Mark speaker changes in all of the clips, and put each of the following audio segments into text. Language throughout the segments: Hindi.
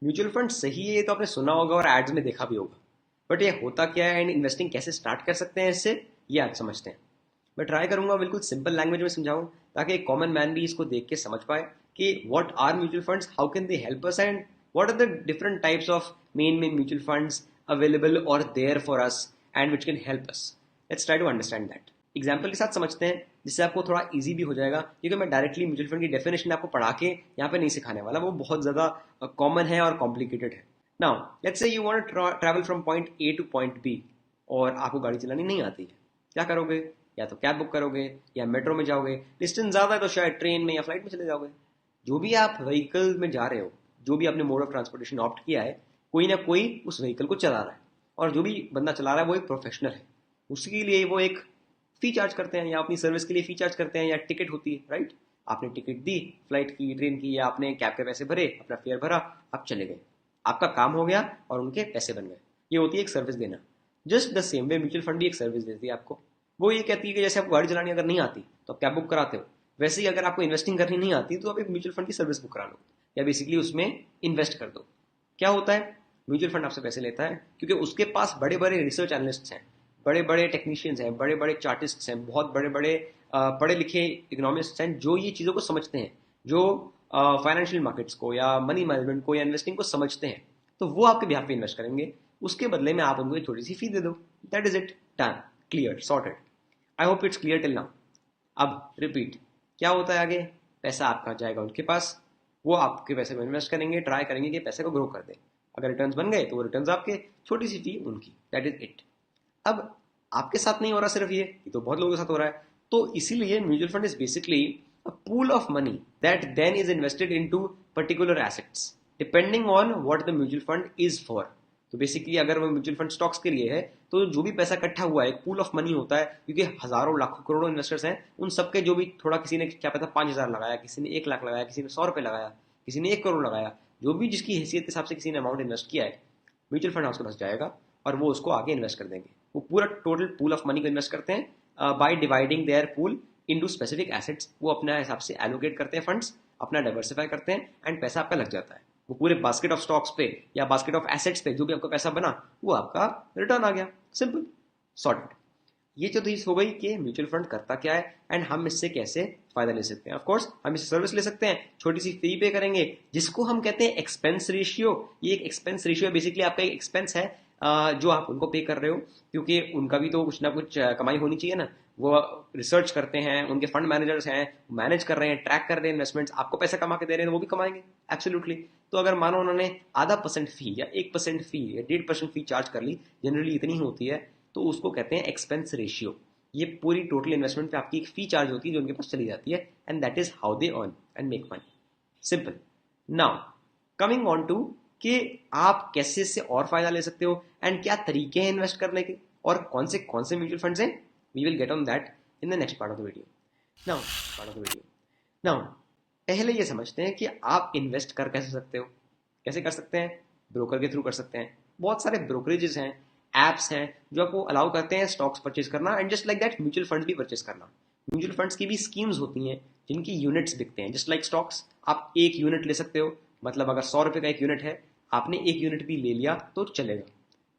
Speaker 1: म्यूचुअल फंड सही है ये तो आपने सुना होगा और एड्स में देखा भी होगा। बट ये होता क्या है एंड इन्वेस्टिंग कैसे स्टार्ट कर सकते हैं इससे, ये आज समझते हैं। मैं ट्राई करूंगा बिल्कुल सिंपल लैंग्वेज में समझाऊं ताकि एक कॉमन मैन भी इसको देख के समझ पाए कि what are mutual funds, how can they help us and what are the different types of main mutual funds available और there for us and which can help us. Let's try to understand that. Example के साथ समझते हैं जिससे आपको थोड़ा इजी भी हो जाएगा, क्योंकि मैं डायरेक्टली म्यूचुअल फंड की डेफिनेशन आपको पढ़ा के यहाँ पे नहीं सिखाने वाला, वो बहुत ज़्यादा कॉमन है और कॉम्प्लिकेटेड है। Now let's say you want to travel from point A to point B और आपको गाड़ी चलानी नहीं आती है, क्या करोगे? या तो कैब बुक करोगे या मेट्रो में जाओगे, डिस्टेंस ज़्यादा है तो शायद ट्रेन में या फ्लाइट में चले जाओगे। जो भी आप व्हीकल में जा रहे हो, जो भी आपने मोड ऑफ ट्रांसपोर्टेशन ऑप्ट किया है, कोई ना कोई उस व्हीकल को चला रहा है, और जो भी बंदा चला रहा है वो एक प्रोफेशनल है। उसके लिए वो एक फी चार्ज करते हैं या अपनी सर्विस के लिए फी चार्ज करते हैं या टिकट होती है, राइट? आपने टिकट दी फ्लाइट की, ट्रेन की, या आपने कैब के पैसे भरे, अपना फेयर भरा, आप चले गए, आपका काम हो गया और उनके पैसे बन गए। ये होती है एक सर्विस देना। Just the same way mutual fund भी एक सर्विस देती है आपको। वो ये कहती है कि जैसे आपको गाड़ी चलानी अगर नहीं आती तो आप कैब बुक कराते हो, वैसे ही अगर आपको इन्वेस्टिंग करनी नहीं आती तो आप एक म्यूचुअल फंड की सर्विस बुक करा लो या बेसिकली उसमें इन्वेस्ट कर दो। क्या होता है? म्यूचुअल फंड आपसे पैसे लेता है क्योंकि उसके पास बड़े बड़े रिसर्च एनालिस्ट्स हैं, बड़े बड़े टेक्नीशियंस हैं, बड़े बड़े चार्टिस्ट्स हैं, बहुत बड़े बड़े पढ़े लिखे इकोनॉमिस्ट्स हैं जो ये चीज़ों को समझते हैं, जो फाइनेंशियल मार्केट्स को या मनी मैनेजमेंट को या इन्वेस्टिंग को समझते हैं। तो वो आपके बिहाफ पे इन्वेस्ट करेंगे, उसके बदले में आप उनको एक छोटी सी फी दे दो। That is it, done, clear, sorted. I hope it's clear till now. अब रिपीट, क्या होता है आगे? पैसा आपका जाएगा उनके पास, वो आपके पैसे में इन्वेस्ट करेंगे, ट्राई करेंगे कि पैसे को ग्रो कर दे। अगर रिटर्न्स बन गए तो वो रिटर्न्स आपके, छोटी सी फी उनकी, दैट इज इट। अब आपके साथ नहीं हो रहा सिर्फ ये तो बहुत लोगों के साथ हो रहा है। तो इसीलिए mutual fund is basically a pool of money that then is invested into particular assets depending on what the mutual fund is for. तो बेसिकली अगर वो म्यूचुअल फंड स्टॉक्स के लिए है तो जो भी पैसा इकट्ठा हुआ है एक पूल ऑफ मनी होता है, क्योंकि हजारों लाखों करोड़ों इन्वेस्टर्स हैं, उन सबके जो भी थोड़ा, किसी ने क्या पता 5,000 लगाया, किसी ने 1 लाख लगाया, किसी ने 100 रुपये लगाया, किसी ने 1 करोड़ लगाया, जो भी जिसकी हैसियत के हिसाब से किसी ने अमाउंट इन्वेस्ट किया है, म्यूचुअल फंड हाउस के पास जाएगा और वो उसको आगे इन्वेस्ट कर देंगे। वो पूरा टोटल पूल ऑफ मनी को इन्वेस्ट करते हैं by dividing their pool into specific assets. वो अपने हिसाब से एलोकेट करते हैं फंड्स, अपना डाइवर्सिफाई करते हैं एंड पैसा आपका लग जाता है। वो पूरे बास्केट ऑफ स्टॉक्स पे या बास्केट ऑफ एसेट्स पे जो भी आपका पैसा बना वो आपका रिटर्न आ गया। Simple, sorted. ये जो चीज हो गई कि म्यूचुअल फंड करता क्या है एंड हम इससे कैसे फायदा ले सकते हैं। ऑफ कोर्स हम इससे सर्विस ले सकते हैं, छोटी सी फी पे करेंगे जिसको हम कहते हैं एक्सपेंस रेशियो। ये एक एक्सपेंस रेशियो बेसिकली आपका एक एक्सपेंस है जो आप उनको पे कर रहे हो, क्योंकि उनका भी तो कुछ ना कुछ कमाई होनी चाहिए ना। वो रिसर्च करते हैं, उनके फंड मैनेजर्स हैं, मैनेज कर रहे हैं, ट्रैक कर रहे हैं इन्वेस्टमेंट्स, आपको पैसा कमा के दे रहे हैं तो वो भी कमाएंगे एब्सोल्युटली। तो अगर मानो उन्होंने ½ % फी या 1% फी या 1.5% फी चार्ज कर ली, जनरली इतनी होती है, तो उसको कहते हैं एक्सपेंस रेशियो। ये पूरी टोटल इन्वेस्टमेंट पे आपकी एक फी चार्ज होती है जो उनके पास चली जाती है, and that is how they earn and make money. Simple. Now coming on to कि आप कैसे इससे और फायदा ले सकते हो एंड क्या तरीके हैं इन्वेस्ट करने के और कौन से म्यूचुअल फंड्स हैं, we will get on that in the next part of the video. Now पहले ये समझते हैं कि आप इन्वेस्ट कर कैसे सकते हो। कैसे कर सकते हैं? ब्रोकर के थ्रू कर सकते हैं। बहुत सारे ब्रोकरेजेस हैं, एप्स हैं जो आपको अलाउ करते हैं स्टॉक्स परचेज करना, and just like that mutual funds भी परचेज करना। म्यूचुअल फंड्स की भी स्कीम्स होती हैं जिनकी यूनिट्स बिकते हैं, जस्ट लाइक स्टॉक्स। आप एक यूनिट ले सकते हो, मतलब अगर 100 रुपए का एक यूनिट है, आपने एक यूनिट भी ले लिया तो चलेगा,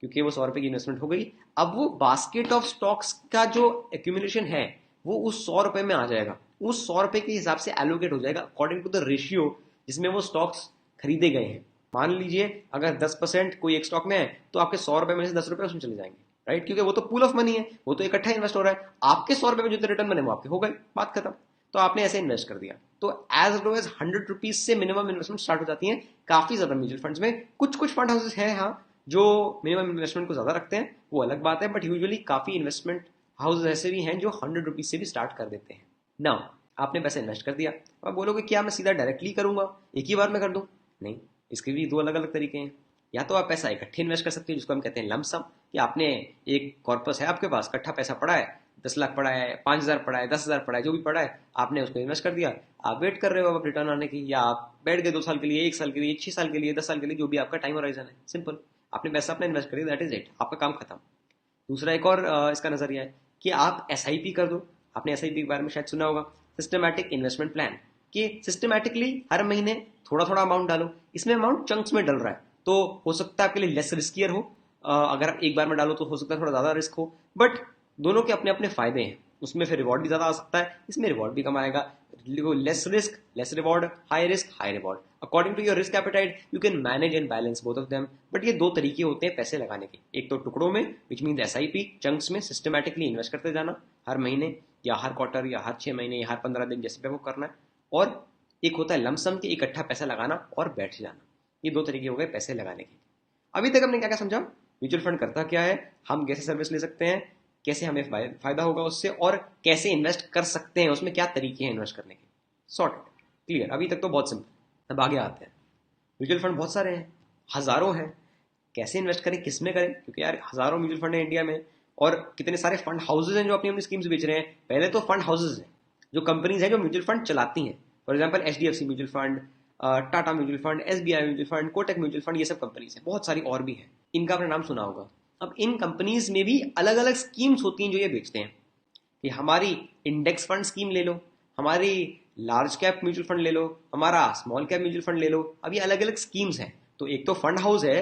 Speaker 1: क्योंकि वो 100 रुपए की इन्वेस्टमेंट हो गई। अब वो बास्केट ऑफ स्टॉक्स का जो एक्यूमुलेशन है वो उस 100 रुपए में आ जाएगा, उस 100 रुपए के हिसाब से एलोकेट हो जाएगा अकॉर्डिंग टू द रेशियो जिसमें वो स्टॉक्स खरीदे गए हैं। मान लीजिए अगर 10% कोई एक स्टॉक में है तो आपके 100 रुपए में से 10 रुपए उसमें चले जाएंगे, राइट? क्योंकि वो तो पूल ऑफ मनी है, वो तो इकट्ठा इन्वेस्ट हो रहा है। आपके 100 रुपए में जो रिटर्न बने वो आपके हो गए, बात खत्म। तो आपने ऐसे इन्वेस्ट कर दिया। तो एज लो एज 100 रुपीज से मिनिमम इन्वेस्टमेंट स्टार्ट हो जाती है काफी ज्यादा म्यूचुअल फंड्स में। कुछ कुछ फंड हाउसेस हैं हाँ जो मिनिमम इन्वेस्टमेंट को ज्यादा रखते हैं, वो अलग बात है, बट यूजुअली काफी इन्वेस्टमेंट हाउसेस ऐसे भी हैं जो 100 रुपीज से भी स्टार्ट कर देते हैं। नाउ आपने पैसे इन्वेस्ट कर दिया, अब बोलोगे क्या मैं सीधा डायरेक्टली करूंगा, एक ही बार में कर दूं? नहीं, इसके भी दो अलग अलग तरीके हैं। या तो आप पैसा इकट्ठे इन्वेस्ट कर सकते हो जिसको हम कहते हैं लमसम, कि आपने एक कॉर्पस है आपके पास, इकट्ठा पैसा पड़ा है, 10 लाख पड़ा है, 5,000 पड़ा है, 10,000 पड़ा है, जो भी पड़ा है आपने उसको इन्वेस्ट कर दिया। आप वेट कर रहे हो अब रिटर्न आने की, या आप बैठ गए 2 साल के लिए, 1 साल के लिए, 6 साल के लिए, 10 साल के लिए, जो भी आपका टाइम होराइजन है। सिंपल, आपने पैसा अपना इन्वेस्ट कर दिया, दैट इज इट, आपका काम खत्म। दूसरा एक और इसका नजरिया है कि आप एस आई पी कर दो। आपने एस आई पी के बारे में शायद सुना होगा, सिस्टमैटिक इन्वेस्टमेंट प्लान। कि सिस्टमैटिकली हर महीने थोड़ा थोड़ा अमाउंट डालो। इसमें अमाउंट चंक्स में डल रहा है तो हो सकता है आपके लिए लेस रिस्कियर हो। अगर आप एक बार में डालो तो हो सकता है थोड़ा ज्यादा रिस्क हो, बट दोनों के अपने अपने फायदे हैं। उसमें फिर रिवॉर्ड भी ज्यादा आ सकता है, इसमें रिवॉर्ड भी कम आएगा। Less risk less reward, high risk high reward. According to your risk appetite you can manage and balance both of them. But ये दो तरीके होते हैं पैसे लगाने के, एक तो टुकड़ों में विच मीन SIP चंक्स में सिस्टमैटिकली इन्वेस्ट करते जाना हर महीने या हर क्वार्टर या हर 6 महीने या हर 15 दिन जैसे भी आपको करना है, और एक होता है लमसम के इकट्ठा पैसा लगाना और बैठ जाना। ये दो तरीके हो गए पैसे लगाने के। अभी तक हमने क्या क्या समझा, म्यूचुअल फंड करता क्या है, हम कैसे सर्विस ले सकते हैं, कैसे हमें फायदा होगा उससे, और कैसे इन्वेस्ट कर सकते हैं, उसमें क्या तरीके हैं इन्वेस्ट करने के। Sorted, clear. अभी तक तो बहुत सिंपल। अब आगे आते हैं। म्यूचुअल फंड बहुत सारे हैं, हजारों हैं। कैसे इन्वेस्ट करें, किस में करें, क्योंकि यार हजारों म्यूचुअल फंड है इंडिया में, और कितने सारे फंड हाउसेज हैं जो अपनी अपनी स्कीम्स बेच रहे हैं। पहले तो फंड हाउसेज हैं, जो कंपनीज हैं जो म्यूचुअल फंड चलाती हैं। For example HDFC mutual fund, Tata mutual fund, SBI mutual fund, Kotak mutual fund, ये सब कंपनीज हैं। बहुत सारी और भी हैं, इनका आपने नाम सुना होगा। अब इन कंपनीज में भी अलग अलग स्कीम्स होती हैं जो ये बेचते हैं, कि हमारी इंडेक्स फंड स्कीम ले लो, हमारी लार्ज कैप म्यूचुअल फंड ले लो, हमारा स्मॉल कैप म्यूचुअल फंड ले लो। अब ये अलग अलग स्कीम्स हैं। तो एक तो फंड हाउस है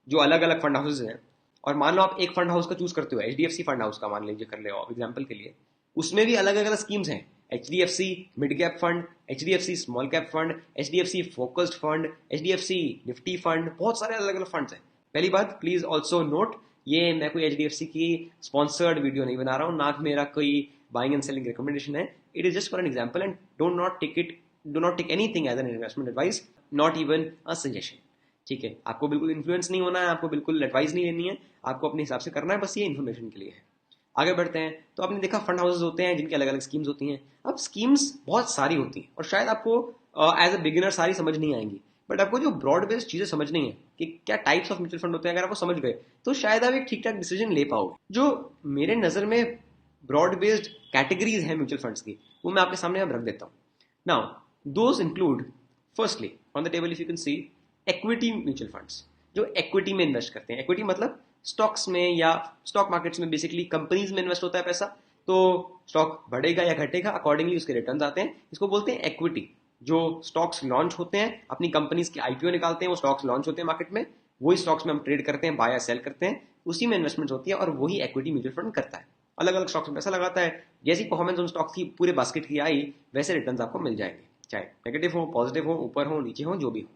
Speaker 1: जो अलग अलग फंड हाउसेज हैं, और मान लो आप एक फंड हाउस का चूज करते हो, HDFC फंड हाउस का मान लीजिए कर ले एग्जाम्पल के लिए, उसमें भी अलग अलग स्कीम्स हैं। HDFC mid cap fund, HDFC small cap fund, HDFC focused fund, HDFC Nifty fund, बहुत सारे अलग अलग फंड्स हैं। पहली बात प्लीज ऑल्सो नोट, ये मैं कोई HDFC की स्पॉन्सर्ड वीडियो नहीं बना रहा हूँ, ना मेरा कोई बाइंग एंड सेलिंग रिकमेंडेशन है। It is just for an example and do not take anything as an investment advice, not even a suggestion. ठीक है, आपको बिल्कुल इन्फ्लुएंस नहीं होना है, आपको बिल्कुल एडवाइस नहीं लेनी है, आपको अपने हिसाब से करना है, बस ये इन्फॉर्मेशन के लिए है। आगे बढ़ते हैं। तो आपने देखा फंड हाउसेज होते हैं जिनकी अलग अलग स्कीम्स होती हैं। अब स्कीम्स बहुत सारी होती हैं और शायद आपको एज अ बिगिनर सारी समझ नहीं आएंगी, बट आपको जो ब्रॉड बेस्ड चीजें समझनी है कि क्या टाइप्स ऑफ म्यूचुअल फंड होते हैं, अगर आपको समझ गए तो शायद आप एक ठीक ठाक डिसीजन ले पाओगे। जो मेरे नजर में ब्रॉड बेस्ड कैटेगरीज हैं म्यूचुअल फंड्स की, वो मैं आपके सामने अब रख देता हूँ। Now those include, firstly on the table if you can see, equity mutual funds, जो इक्विटी में इन्वेस्ट करते हैं। इक्विटी मतलब स्टॉक्स में या स्टॉक मार्केट्स में बेसिकली कंपनीज में इन्वेस्ट होता है पैसा, तो स्टॉक बढ़ेगा या घटेगा अकॉर्डिंगली उसके रिटर्न्स आते हैं, इसको बोलते हैं इक्विटी। जो स्टॉक्स लॉन्च होते हैं, अपनी कंपनीज के IPO निकालते हैं, वो स्टॉक्स लॉन्च होते हैं मार्केट में, वही स्टॉक्स में हम ट्रेड करते हैं, बाय या सेल करते हैं, उसी में इन्वेस्टमेंट होती है, और वही इक्विटी म्यूचुअल फंड करता है। अलग अलग स्टॉक्स में पैसा लगाता है, जैसी परफॉर्मेंस उन स्टॉक्स की पूरे बास्केट की आई वैसे रिटर्न्स आपको मिल जाएंगे, चाहे नेगेटिव हो, पॉजिटिव हो, ऊपर हो, नीचे हो, जो भी हो।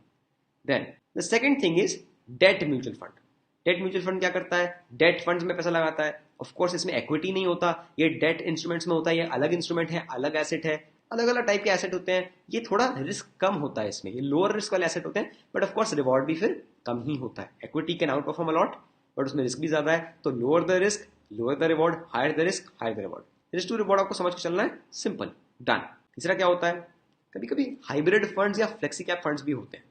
Speaker 1: Then the second thing is debt mutual fund. Debt mutual fund क्या करता है, डेट फंड्स में पैसा लगाता है। ऑफ कोर्स इसमें इक्विटी नहीं होता, ये डेट इंस्ट्रूमेंट्स में होता है, ये अलग इंस्ट्रूमेंट है, अलग एसेट है, अलग अलग टाइप के एसेट होते हैं। ये थोड़ा रिस्क कम होता है इसमें, ये लोअर रिस्क वाले एसेट होते हैं, बट ऑफ कोर्स रिवॉर्ड भी फिर कम ही होता है। Equity can outperform a lot, but उसमें रिस्क भी ज्यादा है, तो lower the risk lower the reward, higher the risk higher the reward. Risk to reward आपको समझ के चलना है, सिंपल, डन। तीसरा क्या होता है, कभी कभी हाइब्रिड फंड्स या फ्लेक्सी कैप फंड्स भी होते हैं।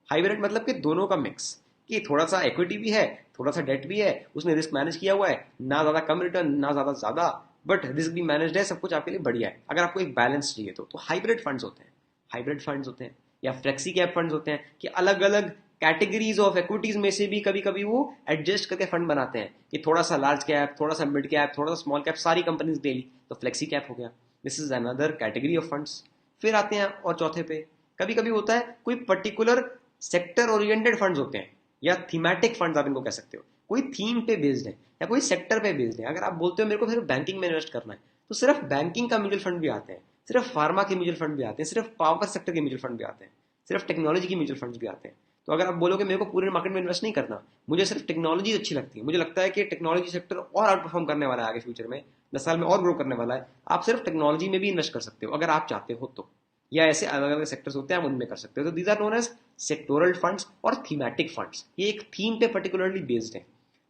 Speaker 1: हाइब्रिड मतलब कि दोनों का मिक्स, कि थोड़ा सा इक्विटी भी है, थोड़ा सा डेट भी है, उसने रिस्क मैनेज किया हुआ है, ना ज्यादा कम रिटर्न ना ज्यादा ज्यादा, बट रिस्क भी मैनेज्ड है, सब कुछ आपके लिए बढ़िया है। अगर आपको एक बैलेंस चाहिए तो हाइब्रिड फंड्स होते हैं। हाइब्रिड फंड्स होते हैं या फ्लेक्सी कैप फंड्स होते हैं, कि अलग अलग कैटेगरीज ऑफ इक्विटीज में से भी कभी कभी वो एडजस्ट करके फंड बनाते हैं, कि थोड़ा सा लार्ज कैप, थोड़ा सा मिड कैप, थोड़ा सा स्मॉल कैप, सारी कंपनीज ले ली तो फ्लेक्सी कैप हो गया। This is another category of funds. फिर आते हैं और चौथे पे, कभी कभी होता है कोई पर्टिकुलर सेक्टर ओरिएंटेड फंड्स होते हैं, या थीमेटिक फंड्स आप इनको कह सकते हो, कोई थीम पे बेस्ड है या कोई सेक्टर पे बेस्ड है। अगर आप बोलते हो मेरे को सिर्फ बैंकिंग में इन्वेस्ट करना है, तो सिर्फ बैंकिंग का म्यूचुअल फंड भी आते हैं, सिर्फ फार्मा के म्यूचुअल फंड भी आते हैं, सिर्फ पावर सेक्टर के म्यूचुअल फंड भी आते हैं, सिर्फ टेक्नोलॉजी के म्यूचुअल फंड्स भी आते हैं। तो अगर आप बोलोगे मेरे को पूरे मार्केट में इन्वेस्ट नहीं करना, मुझे सिर्फ टेक्नोलॉजी अच्छी लगती है, मुझे लगता है कि टेक्नोलॉजी सेक्टर और आउट परफॉर्म करने वाला है आगे फ्यूचर में, 10 साल में और ग्रो करने वाला है, आप सिर्फ टेक्नोलॉजी में भी इन्वेस्ट कर सकते हो अगर आप चाहते हो तो, या ऐसे अलग अलग सेक्टर्स होते हैं आप उनमें कर सकते हो। तो these are known as sectoral funds और थीमेटिक फंड्स, ये एक थीम पे पर्टिकुलरली बेस्ड है।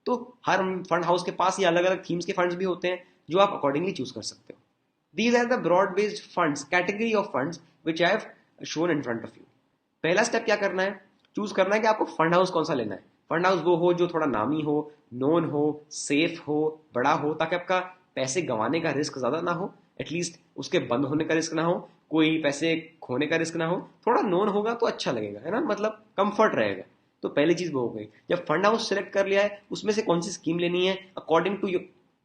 Speaker 1: तो हर फंड हाउस के पास ये अलग अलग थीम्स के फंड्स भी होते हैं जो आप अकॉर्डिंगली चूज कर सकते हो। These are the broad based funds, category of funds which I have shown in front of you. पहला स्टेप क्या करना है, चूज करना है कि आपको फंड हाउस कौन सा लेना है। फंड हाउस वो हो जो थोड़ा नामी हो, नोन हो, सेफ हो, बड़ा हो, ताकि आपका पैसे गंवाने का रिस्क ज्यादा ना हो, एटलीस्ट उसके बंद होने का रिस्क ना हो, कोई पैसे खोने का रिस्क ना हो। थोड़ा नोन होगा तो अच्छा लगेगा, है ना, मतलब कंफर्ट रहेगा। तो पहली चीज वो हो गई। जब फंड हाउस सेलेक्ट कर लिया है, उसमें से कौन सी स्कीम लेनी है अकॉर्डिंग टू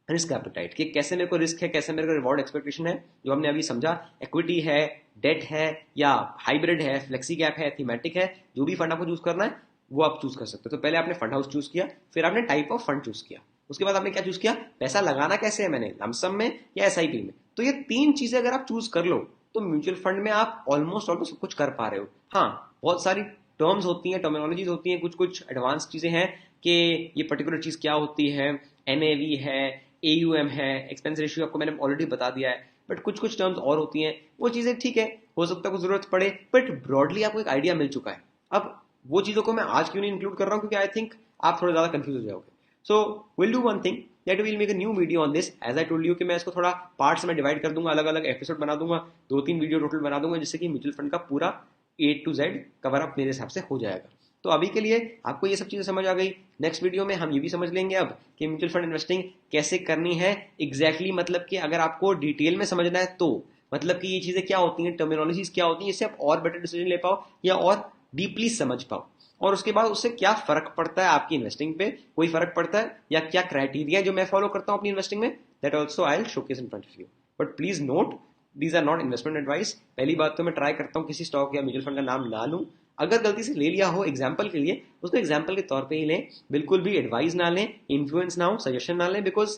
Speaker 1: रिस्क एपेटाइट, कि कैसे मेरे को रिस्क है, कैसे मेरे को रिवॉर्ड एक्सपेक्टेशन है, जो हमने अभी समझा। इक्विटी है, डेट है, या हाइब्रिड है, फ्लेक्सी कैप है, थीमेटिक है, जो भी फंड आपको चूज करना है वो आप चूज कर सकते हो। तो पहले आपने फंड हाउस चूज किया, फिर आपने टाइप ऑफ फंड चूज किया, उसके बाद आपने क्या चूज किया, पैसा लगाना कैसे है मैंने, लमसम में या एसआईपी में। तो ये तीन चीजें अगर आप चूज कर लो तो म्यूचुअल फंड में आप ऑलमोस्ट ऑलमोस्ट सब कुछ कर पा रहे हो। हाँ, बहुत सारी टर्म्स होती हैं, टर्मिनोलॉजीज होती हैं, कुछ कुछ एडवांस चीजें हैं कि ये पर्टिकुलर चीज क्या होती है, एनएवी है, एयूएम है, एक्सपेंस रेशियो आपको मैंने ऑलरेडी बता दिया है। बट कुछ कुछ टर्म्स और होती हैं, वो चीजें ठीक है, हो सकता है कुछ जरूरत पड़े, बट ब्रॉडली आपको एक आइडिया मिल चुका है। अब वो चीजों को मैं आज क्यों नहीं इंक्लूड कर रहा हूँ, क्योंकि आई थिंक आप थोड़ा ज्यादा कंफ्यूज हो जाओगे। So will do one thing, that will make a new video on this. As I told you कि मैं इसको थोड़ा पार्ट्स में डिवाइड कर दूंगा, अलग अलग एपिसोड बना दूंगा, 2-3 वीडियो टोटल बना दूंगा, जिससे कि म्यूचुअल फंड का पूरा A to Z cover up मेरे हिसाब से हो जाएगा। तो अभी के लिए आपको ये सब चीजें समझ आ गई। नेक्स्ट वीडियो में हम ये भी समझ लेंगे अब कि म्यूचुअल फंड इन्वेस्टिंग कैसे करनी है एग्जैक्टली, मतलब कि अगर आपको डिटेल में समझना है तो, मतलब कि ये चीजें क्या होती हैं, टर्मिनोलॉजीज क्या होती हैं, इससे आप और बेटर डिसीजन ले पाओ या और डीपली समझ पाओ। और उसके बाद उससे क्या फर्क पड़ता है आपकी इन्वेस्टिंग पे, कोई फर्क पड़ता है, या क्या क्राइटेरिया जो मैं फॉलो करता हूँ अपनी इन्वेस्टिंग में, that also I will showcase in front of you. But please note, these are not investment advice. पहली बात तो मैं ट्राई करता हूँ किसी स्टॉक या म्यूचुअल फंड का नाम ना लूं, अगर गलती से ले लिया हो एग्जाम्पल के लिए, उसको एग्जाम्पल के तौर पे ही लें, बिल्कुल भी एडवाइस ना लें, इन्फ्लुएंस ना हो, सजेशन ना लें, बिकॉज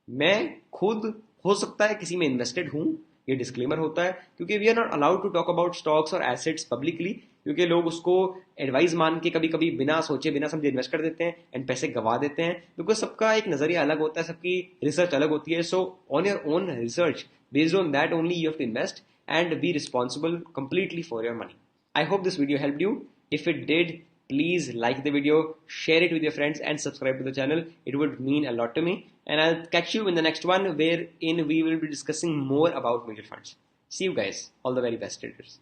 Speaker 1: मैं खुद हो सकता है किसी में इन्वेस्टेड हूं, ये डिस्क्लेमर होता है, क्योंकि we are not allowed to talk about stocks और एसेट्स पब्लिकली, क्योंकि लोग उसको एडवाइस मान के कभी कभी बिना सोचे बिना समझे इन्वेस्ट कर देते हैं एंड पैसे गवा देते हैं, बिकॉज सबका एक नजरिया अलग होता है, सबकी रिसर्च अलग होती है। So on your own research, based on that only you have to invest and be responsible completely for your money. I hope this video helped you. If it did, please like the video, share it with your friends, and subscribe to the channel. It would mean a lot to me. And I'll catch you in the next one, wherein we will be discussing more about mutual funds. See you guys. All the very best traders.